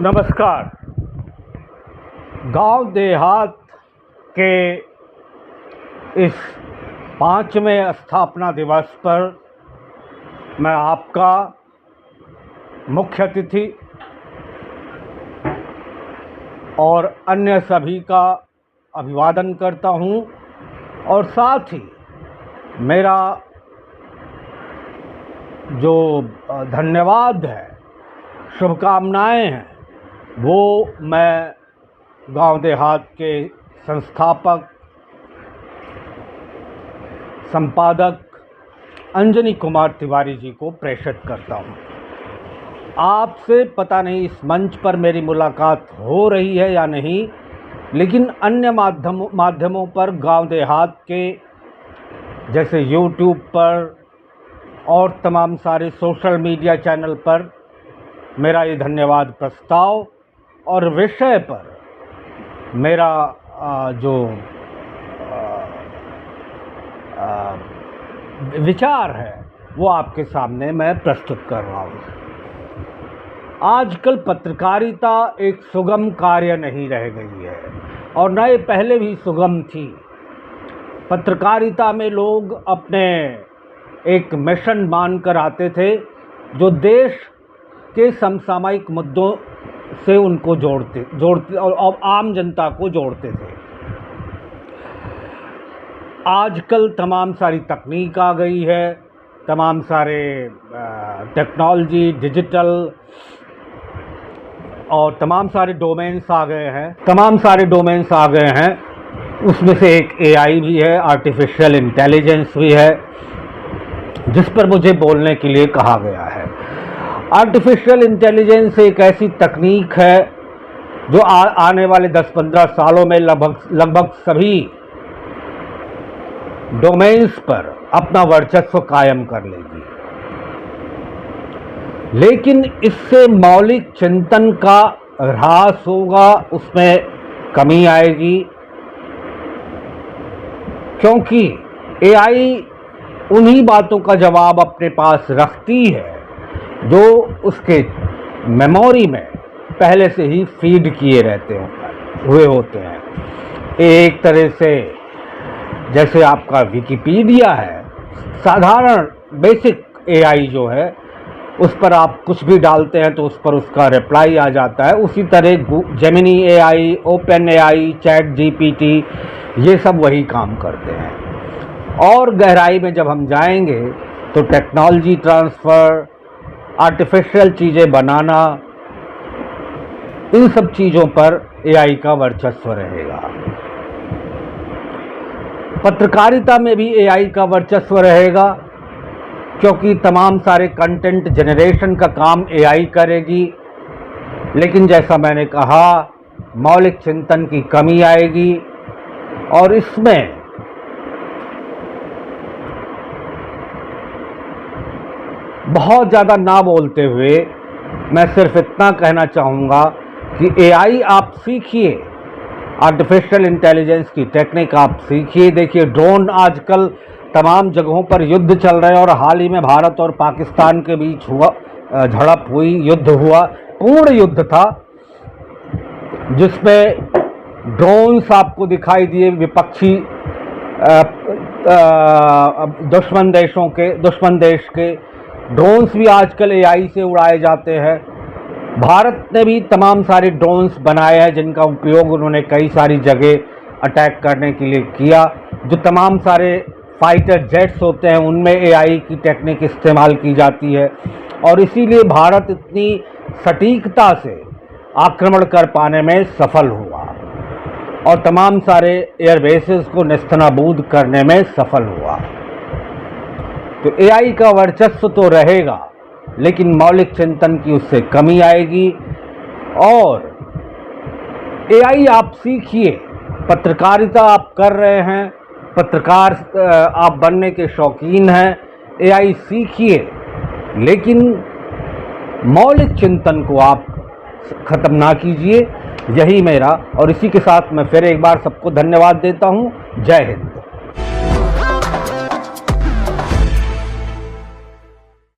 नमस्कार। गांव देहात के इस 5वें स्थापना दिवस पर मैं आपका मुख्य अतिथि और अन्य सभी का अभिवादन करता हूं और साथ ही मेरा जो धन्यवाद है, शुभकामनाएं हैं, वो मैं गांव देहात के संस्थापक संपादक अंजनी कुमार तिवारी जी को प्रेषित करता हूं। आपसे पता नहीं इस मंच पर मेरी मुलाकात हो रही है या नहीं, लेकिन अन्य माध्यमों पर गांव देहात के जैसे यूट्यूब पर और तमाम सारे सोशल मीडिया चैनल पर मेरा ये धन्यवाद प्रस्ताव और विषय पर मेरा जो विचार है वो आपके सामने मैं प्रस्तुत कर रहा हूँ। आजकल पत्रकारिता एक सुगम कार्य नहीं रह गई है और न ये पहले भी सुगम थी। पत्रकारिता में लोग अपने एक मिशन मानकर आते थे जो देश के समसामयिक मुद्दों से उनको जोड़ते और आम जनता को जोड़ते थे। आजकल तमाम सारी तकनीक आ गई है, तमाम सारे टेक्नोलॉजी, डिजिटल और तमाम सारे डोमेन्स आ गए हैं। उसमें से एक एआई भी है, आर्टिफिशियल इंटेलिजेंस भी है, जिस पर मुझे बोलने के लिए कहा गया है। आर्टिफिशियल इंटेलिजेंस एक ऐसी तकनीक है जो आने वाले 10-15 सालों में लगभग सभी डोमेन्स पर अपना वर्चस्व कायम कर लेगी, लेकिन इससे मौलिक चिंतन का ह्रास होगा, उसमें कमी आएगी, क्योंकि एआई उन्हीं बातों का जवाब अपने पास रखती है जो उसके मेमोरी में पहले से ही फीड किए हुए होते हैं। एक तरह से जैसे आपका विकिपीडिया है, साधारण बेसिक एआई जो है, उस पर आप कुछ भी डालते हैं तो उस पर उसका रिप्लाई आ जाता है। उसी तरह Gemini AI, open AI, chat GPT, ये सब वही काम करते हैं। और गहराई में जब हम जाएंगे तो टेक्नोलॉजी ट्रांसफ़र, आर्टिफिशियल चीज़ें बनाना, इन सब चीज़ों पर एआई का वर्चस्व रहेगा। पत्रकारिता में भी एआई का वर्चस्व रहेगा, क्योंकि तमाम सारे कंटेंट जनरेशन का काम एआई करेगी, लेकिन जैसा मैंने कहा, मौलिक चिंतन की कमी आएगी। और इसमें बहुत ज़्यादा ना बोलते हुए मैं सिर्फ इतना कहना चाहूँगा कि एआई आप सीखिए, आर्टिफिशियल इंटेलिजेंस की टेक्निक आप सीखिए। देखिए, ड्रोन आजकल तमाम जगहों पर युद्ध चल रहे हैं और हाल ही में भारत और पाकिस्तान के बीच झड़प हुई, युद्ध हुआ, पूर्ण युद्ध था, जिसमें ड्रोन्स आपको दिखाई दिए विपक्षी दुश्मन देश के ड्रोन्स भी आजकल एआई से उड़ाए जाते हैं। भारत ने भी तमाम सारे ड्रोन्स बनाए हैं जिनका उपयोग उन्होंने कई सारी जगह अटैक करने के लिए किया। जो तमाम सारे फाइटर जेट्स होते हैं उनमें एआई की टेक्निक इस्तेमाल की जाती है और इसीलिए भारत इतनी सटीकता से आक्रमण कर पाने में सफल हुआ और तमाम सारे एयरबेसेस को नेस्तनाबूद करने में सफल हुआ। तो एआई का वर्चस्व तो रहेगा, लेकिन मौलिक चिंतन की उससे कमी आएगी। और एआई आप सीखिए, पत्रकारिता आप कर रहे हैं, पत्रकार आप बनने के शौकीन हैं, एआई सीखिए, लेकिन मौलिक चिंतन को आप ख़त्म ना कीजिए। यही मेरा, और इसी के साथ मैं फिर एक बार सबको धन्यवाद देता हूँ। जय हिंद।